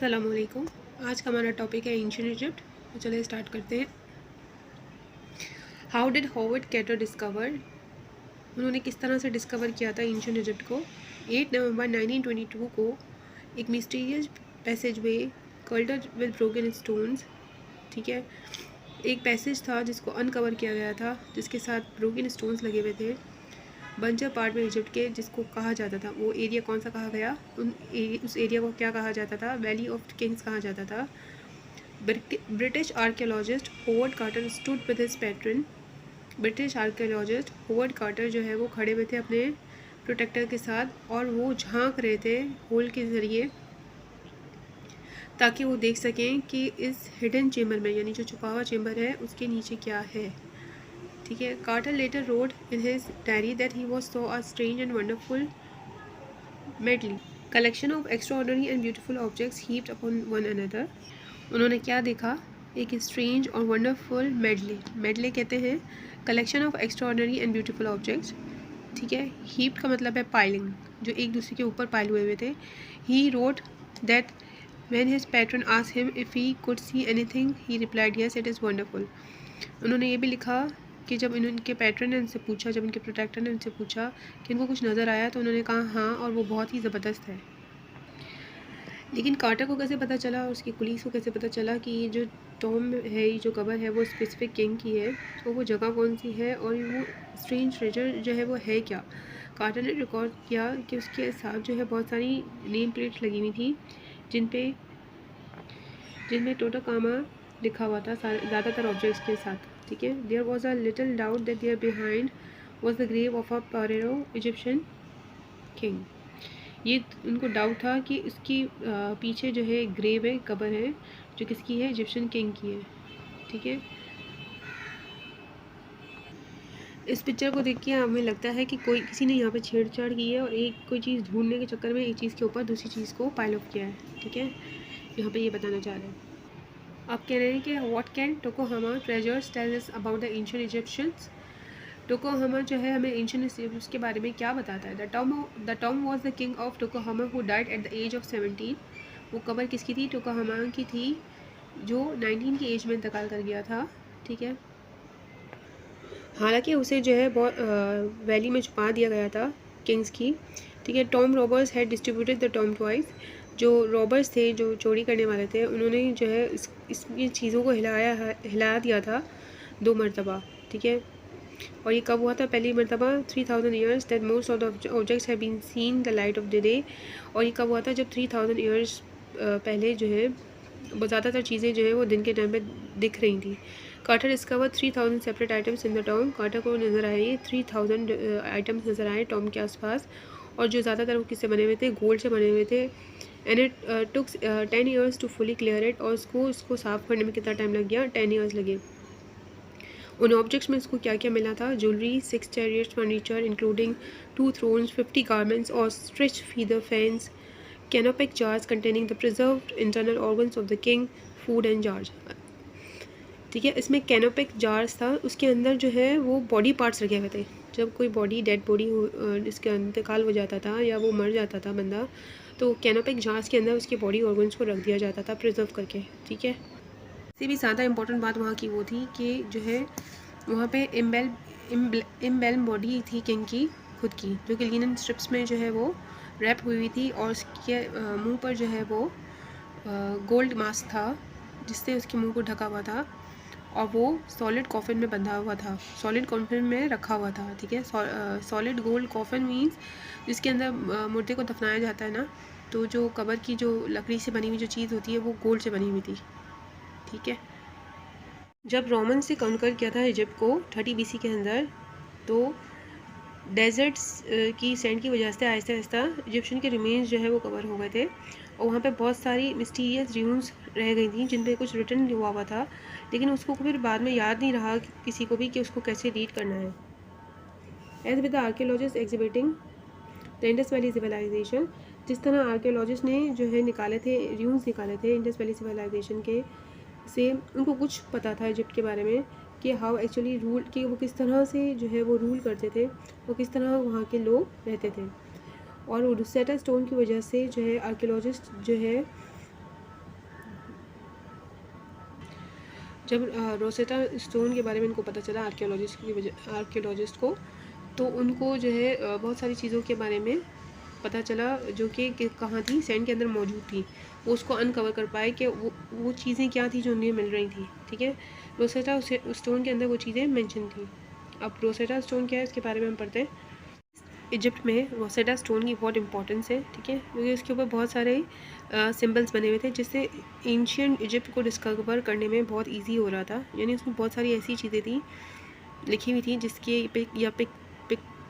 अस्सलाम वालेकुम। आज का हमारा टॉपिक है एंशिएंट इजिप्ट। तो चलिए स्टार्ट करते हैं। How did Howard Carter discover, उन्होंने किस तरह से डिस्कवर किया था एंशिएंट इजिप्ट को। 8 नवंबर 1922 को एक mysterious passage way cluttered with broken stones, ठीक है, एक पैसेज था जिसको अनकवर किया गया था जिसके साथ ब्रोकन स्टोन्स लगे हुए थे बंजर पार्ट में इजिप्ट के, जिसको कहा जाता था, वो एरिया कौन सा कहा गया, उस एरिया को क्या कहा जाता था, वैली ऑफ किंग्स कहा जाता था। British archaeologist Howard Carter stood with his patron, British archaeologist Howard Carter जो है वो खड़े हुए थे अपने प्रोटेक्टर के साथ और वो झांक रहे थे होल के ज़रिए ताकि वो देख सकें कि इस हिडन चेम्बर में, यानी जो छुपा हुआ चेम्बर है, उसके नीचे क्या है। ठीक है। Carter later wrote in his diary that he was so a strange and wonderful medley collection of extraordinary and beautiful objects heaped upon one another. उन्होंने क्या देखा, एक स्ट्रेंज और वंडरफुल मेडले कहते हैं collection of extraordinary and beautiful objects. ठीक है। Heaped का मतलब है पाइलिंग, जो एक दूसरे के ऊपर पाइल हुए थे। He wrote that when his patron asked him if he could see anything he replied yes it is wonderful. उन्होंने ये भी लिखा कि जब इनके पैट्रन ने उनसे पूछा, जब इनके प्रोटेक्टर ने उनसे पूछा कि इनको कुछ नज़र आया, तो उन्होंने कहा हाँ, और वो बहुत ही ज़बरदस्त है। लेकिन कार्टर को कैसे पता चला और उसकी पुलिस को कैसे पता चला कि ये जो टॉम है, ये जो कबर है, वो स्पेसिफिक किंग की है, तो वो जगह कौन सी है और वो स्ट्रेंज ट्रेजर जो है वो है क्या। कार्टर ने रिकॉर्ड किया कि उसके साथ जो है बहुत सारी नेम प्लेट्स लगी हुई थी जिनमें टोटाकामा लिखा हुआ था ज़्यादातर ऑब्जेक्ट्स के साथ। ठीक है। There was a little doubt that there behind was the grave of a pharaoh Egyptian king. ये उनको डाउट था कि इसकी पीछे जो है ग्रेव है, कबर है, जो किसकी है, इजिप्शियन किंग की है। ठीक है। इस पिक्चर को देख के हमें लगता है कि किसी ने यहाँ पे छेड़छाड़ की है और एक कोई चीज़ ढूंढने के चक्कर में एक चीज़ के ऊपर दूसरी चीज़ को पाइल अप किया है। ठीक है। यहाँ पे ये बताना चाह रहे हैं। आप कह रहे हैं कि what can Tutankhamun treasures tell us about the ancient Egyptians. Tutankhamun जो है हमें एंशिएंट इजिप्ट के बारे में क्या बताता है। The tomb was the king of Tutankhamun who died at the age of 17। वो कबर किसकी थी, टोकोहामा की थी, जो 19 की एज में इंतकाल कर गया था। ठीक है। हालांकि उसे जो है बहुत वैली में छुपा दिया गया था किंग्स की। ठीक है। Tom robbers had distributed the Tom twice, जो रॉबर्स थे, जो चोरी करने वाले थे, उन्होंने जो है इसकी चीज़ों को हिला दिया था 2 मरतबा। ठीक है। और ये कब हुआ था, पहली मरतबा 3000 years that most of the objects have been seen the light of the day. और ये कब हुआ था, जब 3000 ईयर्स पहले जो है बहुत ज़्यादातर चीज़ें जो है वो दिन के टाइम पे दिख रही थी। Carter discover 3000 separate items in the tomb. Carter को नज़र आए 3000 आइटम्स नज़र आए टॉम के आसपास, और जो ज़्यादातर वो किससे बने हुए थे, गोल्ड से बने हुए थे। And it took 10 years to fully clear it, और इसको साफ़ करने में कितना टाइम लग गया, 10 ईयर्स लगे। उन ऑब्जेक्ट्स में इसको क्या क्या मिला था, jewellery, 6 chariots, furniture including 2 thrones, 50 garments और ostrich feather fans, canopic jars containing the preserved internal organs of the king, food and jars. ठीक है। इसमें कैनोपिक जार्स था, उसके अंदर जो है वो बॉडी पार्ट्स रखे हुए थे। जब कोई डेड बॉडी इसके इंतकाल हो जाता था या वो मर जाता था बंदा, तो कैनोपिक जार्स के अंदर उसके बॉडी ऑर्गन्स को रख दिया जाता था प्रिजर्व करके। ठीक है। इससे भी ज़्यादा इंपॉर्टेंट बात वहाँ की वो थी कि जो है वहाँ पे इम्बेल बॉडी थी किंग की खुद की, जो कि लिनन स्ट्रिप्स में जो है वो रैप हुई थी, और उसके मुंह पर जो है वो गोल्ड मास्क था जिससे उसके मुंह को ढका हुआ था, और वो सॉलिड कॉफिन में बंधा हुआ था, सॉलिड कॉफिन में रखा हुआ था। ठीक है। सॉलिड गोल्ड कॉफिन मीन्स जिसके अंदर मुर्दे को दफनाया जाता है ना, तो जो कबर की जो लकड़ी से बनी हुई जो चीज़ होती है वो गोल्ड से बनी हुई थी। ठीक है। जब रोमन से कॉन्कर किया था इजिप्ट को 30 BC के अंदर, तो डेजर्ट्स की सैंड की वजह से आहिस्ता आहिस्ता इजिप्शियन के रिमेन्स जो है वो कवर हो गए थे, और वहाँ पे बहुत सारी मिस्टीरियस र्यून्स रह गई थी जिन पे कुछ रिटर्न हुआ था, लेकिन उसको फिर बाद में याद नहीं रहा किसी को भी कि उसको कैसे रीड करना है। As with the archaeologist exhibiting the Indus valley civilisation, जिस तरह आर्कियोलॉजिस्ट ने जो है निकाले थे, र्यून्स निकाले थे इंडस वैली सिविलाइजेशन के से, उनको कुछ पता था इजिप्ट के बारे में कि हाउ एक्चुअली रूल, कि वो किस तरह से जो है वो रूल करते थे, वो किस तरह वहाँ के लोग रहते थे। और वो रोसेटा स्टोन की वजह से जो है आर्कियोलॉजिस्ट जो है जब रोसेटा स्टोन के बारे में इनको पता चला आर्कियोलॉजिस्ट को, तो उनको जो है बहुत सारी चीज़ों के बारे में पता चला जो कि कहाँ थी, सैंड के अंदर मौजूद थी। वो उसको अनकवर कर पाए कि वो चीज़ें क्या थी जो उन्हें मिल रही थी। ठीक है, रोसेटा स्टोन के अंदर वो चीज़ें मेंशन थी। अब रोसेटा स्टोन क्या है इसके बारे में हम पढ़ते हैं। इजिप्ट में रोसेटा स्टोन की बहुत इंपॉर्टेंस है। ठीक है, क्योंकि इसके ऊपर बहुत सारे सिंबल्स बने हुए थे जिससे एंशियंट इजिप्ट को डिस्कवर करने में बहुत ईजी हो रहा था। यानी उसमें बहुत सारी ऐसी चीज़ें थी लिखी हुई थी जिसके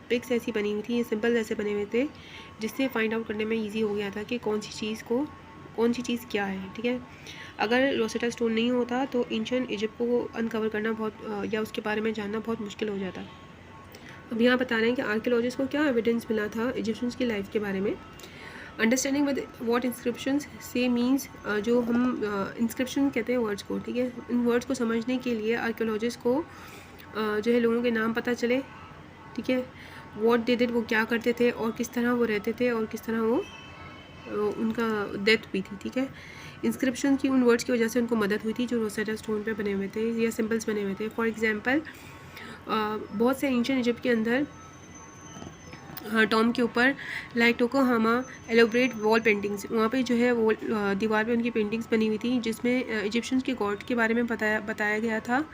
पिक्स ऐसी बनी हुई थी, ये सिंबल्स ऐसे बने हुए थे जिससे फाइंड आउट करने में ईजी हो गया था कि कौन सी चीज़ क्या है। ठीक है, अगर रोसेटा स्टोन नहीं होता तो एंशियंट इजिप्ट को अनकवर करना बहुत या उसके बारे में जानना बहुत मुश्किल हो जाता। अब यहाँ बता रहे हैं कि आर्कियोलॉजिस्ट को क्या एविडेंस मिला था इजिप्शियंस की लाइफ के बारे में। अंडरस्टैंडिंग विद वॉट इंस्क्रिप्शंस से मीन्स, जो हम इंस्क्रिप्शन कहते हैं वर्ड्स को। ठीक है, इन वर्ड्स को समझने के लिए आर्कियोलॉजिस्ट को जो है लोगों के नाम पता चले। ठीक है, वॉट दे डिड, वो क्या करते थे और किस तरह वो रहते थे और किस तरह वो उनका डेथ हुई थी। ठीक है, इंस्क्रिप्शन की उन वर्ड्स की वजह से उनको मदद हुई थी जो रोसेटा स्टोन पे बने हुए थे या सिंबल्स बने हुए थे। फॉर एग्जांपल बहुत से एंशियंट इजिप्ट के अंदर टॉम के ऊपर लाइक टोकोहामा एलोब्रेट वॉल पेंटिंग्स, वहाँ पे जो है वो दीवार पे उनकी पेंटिंग्स बनी हुई थी जिसमें इजिप्शियंस के गॉड के बारे में बताया गया था।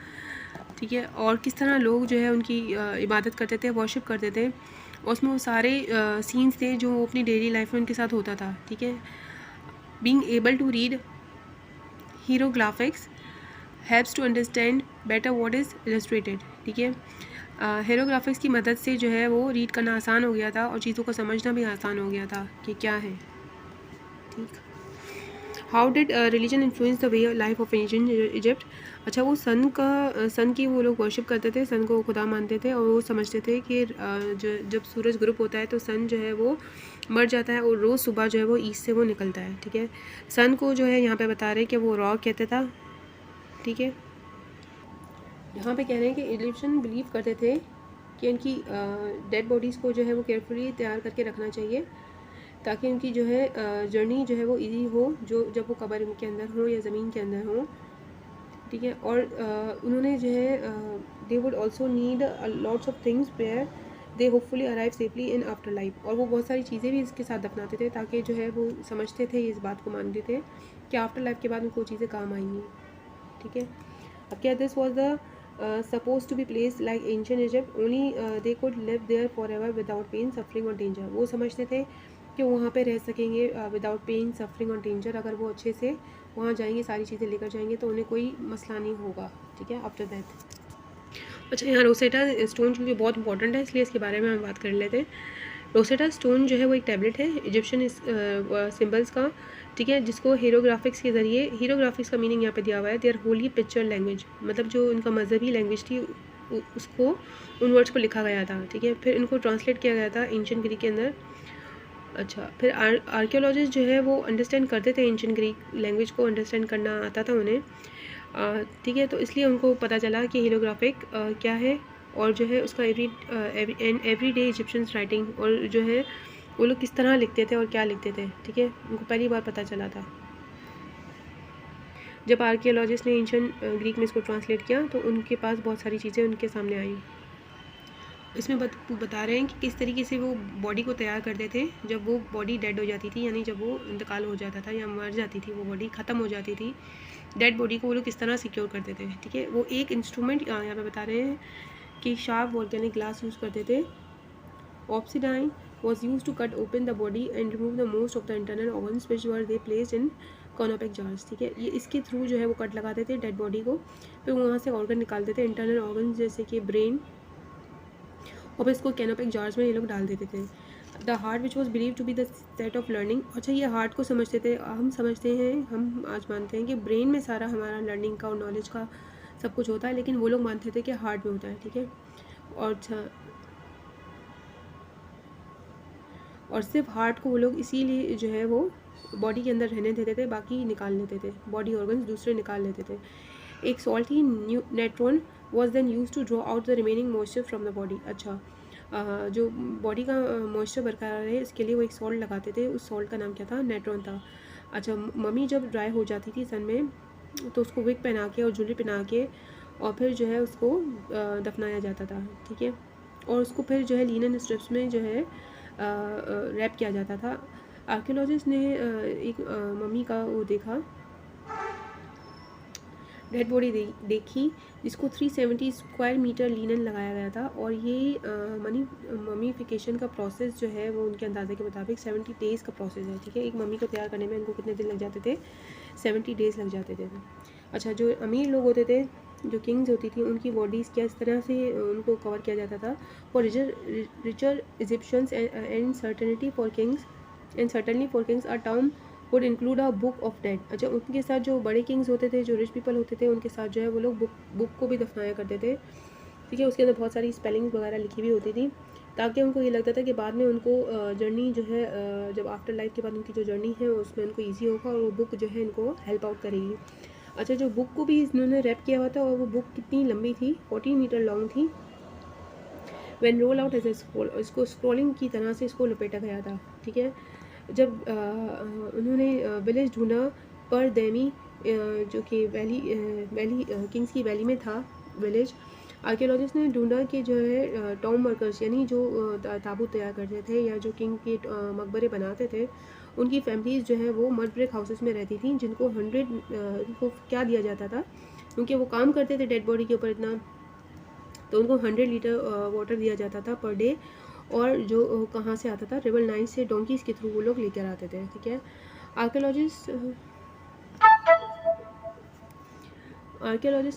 ठीक है, और किस तरह लोग जो है उनकी इबादत करते थे, वर्शिप करते थे, और उसमें वो सारे सीन्स थे जो अपनी डेली लाइफ में उनके साथ होता था। ठीक है, being able to read hieroglyphics helps to understand better what is illustrated. ठीक है, हीरोग्राफिक्स की मदद से जो है वो रीड करना आसान हो गया था और चीज़ों को समझना भी आसान हो गया था कि क्या है। ठीक, how did religion influence the way life of ancient Egypt. अच्छा, वो सन की वो लोग वर्शिप करते थे, सन को खुदा मानते थे और वो समझते थे कि जब सूरज ग्रुप होता है तो सन जो है वो मर जाता है और रोज़ सुबह जो है वो ईस्ट से वो निकलता है। ठीक है, सन को जो है यहाँ पे बता रहे हैं कि वो रॉ कहते था। ठीक है, यहाँ पे कह रहे हैं कि इजिप्शियन बिलीव करते थे कि उनकी डेड बॉडीज़ को जो है वो केयरफुली तैयार करके रखना चाहिए ताकि उनकी जो है जर्नी जो है वो इजी हो, जो जब वो कब्र के अंदर हो या ज़मीन के अंदर हो। ठीक है, और उन्होंने जो है they would also need lots of things where they hopefully arrive safely in after life, और वो बहुत सारी चीज़ें भी इसके साथ अपनाते थे ताकि जो है वो समझते थे, इस बात को मानते थे कि आफ्टर लाइफ के बाद उनको चीज़ें काम आएंगी। ठीक है, अब क्या, this was the supposed to be placed like ancient Egypt, only they could live there forever without pain, suffering और danger। वो समझते थे कि वहाँ पे रह सकेंगे विदाउट पेन, सफरिंग और डेंजर। अगर वो अच्छे से वहाँ जाएंगे, सारी चीज़ें लेकर जाएंगे तो उन्हें कोई मसला नहीं होगा। ठीक है, आफ्टर दैट। अच्छा, यहाँ रोसेटा स्टोन क्योंकि बहुत इंपॉर्टेंट है इसलिए इसके बारे में हम बात कर लेते हैं। रोसेटा स्टोन जो है वो एक टैबलेट है इजिप्शियन सिंबल्स का। ठीक है, जिसको हीरोग्राफिक्स के ज़रिए, हीरोग्राफिक्स का मीनिंग यहाँ पे दिया हुआ है देयर होली पिक्चर लैंग्वेज, मतलब जो उनका मजहबी लैंग्वेज थी उसको, उन वर्ड्स को लिखा गया था। ठीक है, फिर इनको ट्रांसलेट किया गया था एंशिएंट ग्रीक के अंदर। अच्छा, फिर आर्कियोलॉजिस्ट जो है वो अंडरस्टैंड करते थे, एंशिएंट ग्रीक लैंग्वेज को अंडरस्टैंड करना आता था उन्हें। ठीक है, तो इसलिए उनको पता चला कि हीरोग्राफिक क्या है और जो है उसका एवरी डे इजिप्शियंस राइटिंग, और जो है वो लोग किस तरह लिखते थे और क्या लिखते थे। ठीक है, उनको पहली बार पता चला था जब आर्कियोलॉजिस्ट ने एंशिएंट ग्रीक में इसको ट्रांसलेट किया, तो उनके पास बहुत सारी चीज़ें उनके सामने आई। इसमें बता रहे हैं कि किस तरीके से वो बॉडी को तैयार करते थे जब वो बॉडी डेड हो जाती थी, यानी जब वो इंतकाल हो जाता था या मर जाती थी, वो बॉडी ख़त्म हो जाती थी, डेड बॉडी को वो लोग किस तरह सिक्योर करते थे। ठीक है, वो एक इंस्ट्रूमेंट यहाँ पे बता रहे हैं कि शार्प वॉल्केनिक ग्लास यूज़ करते थे। ऑब्सिडाइन was used to cut open the body and remove the most of the internal organs which were they placed in canopic jars. ठीक है, ये इसके थ्रू जो है वो कट लगाते थे डेड बॉडी को, फिर वहाँ से ऑर्गन निकालते थे, इंटरनल ऑर्गन जैसे कि ब्रेन, और फिर इसको कैनोपिक जार्स में ये लोग डाल देते थे। The heart which was believe to be the set of learning. अच्छा, ये हार्ट को समझते थे, हम समझते हैं, हम आज मानते हैं कि ब्रेन में सारा हमारा लर्निंग का और नॉलेज का सब कुछ होता है, लेकिन वो लोग मानते थे कि हार्ट में होता है। ठीक है, और अच्छा, और सिर्फ हार्ट को वो लोग इसीलिए जो है वो बॉडी के अंदर रहने देते थे, बाकी निकाल लेते थे, बॉडी ऑर्गन्स दूसरे निकाल लेते थे। एक salty natron was then use to draw out the remaining moisture from the body. अच्छा, जो बॉडी का मॉइस्चर बरकरार है इसके लिए वो एक सॉल्ट लगाते थे, उस सॉल्ट का नाम क्या था, नेट्रॉन था। अच्छा, मम्मी जब ड्राई हो जाती थी सन में तो उसको विग पहना के और ज्वेलरी पहना के और फिर जो है उसको दफनाया जाता था, ठीक है। और उसको फिर जो है लिनन स्ट्रिप्स में जो है रैप किया जाता था। आर्कियोलॉजिस्ट ने एक मम्मी का वो देखा, डेड बॉडी देखी जिसको 370 स्क्वायर मीटर लिनन लगाया गया था। और ये ममीफिकेशन का प्रोसेस जो है वो उनके अंदाजे के मुताबिक 70 डेज़ का प्रोसेस है, ठीक है। एक मम्मी को तैयार करने में इनको कितने दिन लग जाते थे? 70 डेज़ लग जाते थे। अच्छा, जो अमीर लोग होते थे, जो किंग्स होती थी, उनकी बॉडीज़ क्या इस तरह से उनको कवर किया जाता था। For richer Egyptians and certainty for kings and certainly for kings a term would include a book of dead. अच्छा, उनके साथ जो बड़े किंग्स होते थे, जो रिच पीपल होते थे, उनके साथ जो है वो लोग बुक को भी दफनाया करते थे, ठीक है। उसके अंदर बहुत सारी स्पेलिंग्स वगैरह लिखी हुई होती थी, ताकि उनको ये लगता था कि बाद में उनको जर्नी जो है जब आफ्टर लाइफ के बाद उनकी जो जर्नी है उसमें उनको ईजी होगा और वो बुक जो है इनको हेल्प आउट करेगी। अच्छा, जो बुक को भी इन्होंने रैप किया हुआ था और वो बुक कितनी लंबी थी? 14 मीटर लॉन्ग थी। When roll out as a scroll, इसको स्क्रोलिंग की तरह से इसको लपेटा गया था, ठीक है। जब उन्होंने विलेज ढूंढा पर देमी, जो कि वैली किंग्स की वैली में था विलेज, आर्कियोलॉजिस्ट ने ढूंढा कि जो है टॉम वर्कर्स यानी जो ताबूत तैयार करते थे या जो किंग के मकबरे बनाते थे, उनकी फैमिलीज़ जो है वो मड ब्रिक हाउसेस में रहती थी, जिनको 100 को क्या दिया जाता था, क्योंकि वो काम करते थे डेड बॉडी के ऊपर इतना, तो उनको 100 लीटर वाटर दिया जाता था पर डे। और जो कहाँ से आता था? रिवर नाइल से डोंकीज़ के थ्रू वो लोग लेकर आते थे, ठीक है। आर्कियोलॉजिस्ट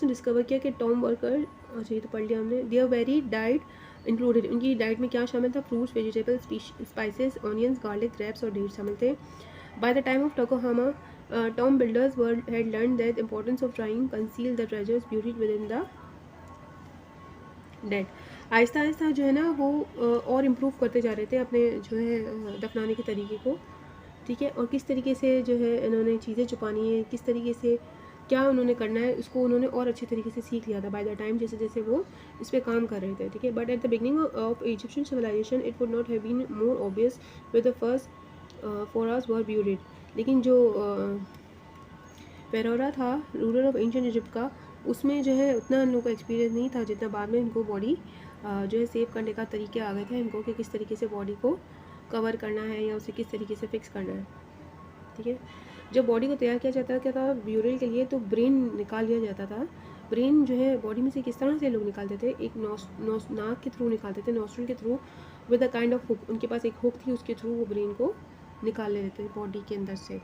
ने डिस्कवर किया कि टॉम वर्कर, अच्छा ये तो पढ़ लिया हमने, देयर वेरी डाइट इंक्लूडेड, उनकी डाइट में क्या शामिल था? Fruits, vegetables, spices, onions, garlic, grapes और डेट्स शामिल थे। By the time of Tokohama, tomb builders had learn that importance of trying conceal the treasures buried within the dead. आहिस्ता आहिस्ता जो है ना वो और इम्प्रूव करते जा रहे थे अपने जो है दफनाने के तरीके को, ठीक है। और किस तरीके से जो है इन्होंने चीज़ें छुपानी है, किस तरीके से क्या उन्होंने करना है, उसको उन्होंने और अच्छे तरीके से सीख लिया था बाय द टाइम, जैसे जैसे वो इस पर काम कर रहे थे, ठीक है। But at the beginning of Egyptian civilisation it would not have been more obvious with the first pharaohs were buried. लेकिन जो फेरोरा था, रूलर ऑफ एंशिएंट इजिप्ट का, उसमें जो है उतना इन लोगों को एक्सपीरियंस नहीं था जितना बाद में इनको बॉडी जो है सेव करने का तरीके आ गए थे इनको, कि किस तरीके से बॉडी को कवर करना है या उसे किस तरीके से फिक्स करना है, ठीक है। जब बॉडी को तैयार किया जाता क्या था ब्यूरल के लिए, तो ब्रेन निकाल लिया जाता था। ब्रेन जो है बॉडी में से किस तरह से लोग निकालते थे? एक नाक के थ्रू निकालते थे, नॉस्ट्रल के through, with a kind of hook. उनके पास एक हुक थी, उसके थ्रू वो ब्रेन को निकाल लेते थे बॉडी के अंदर से।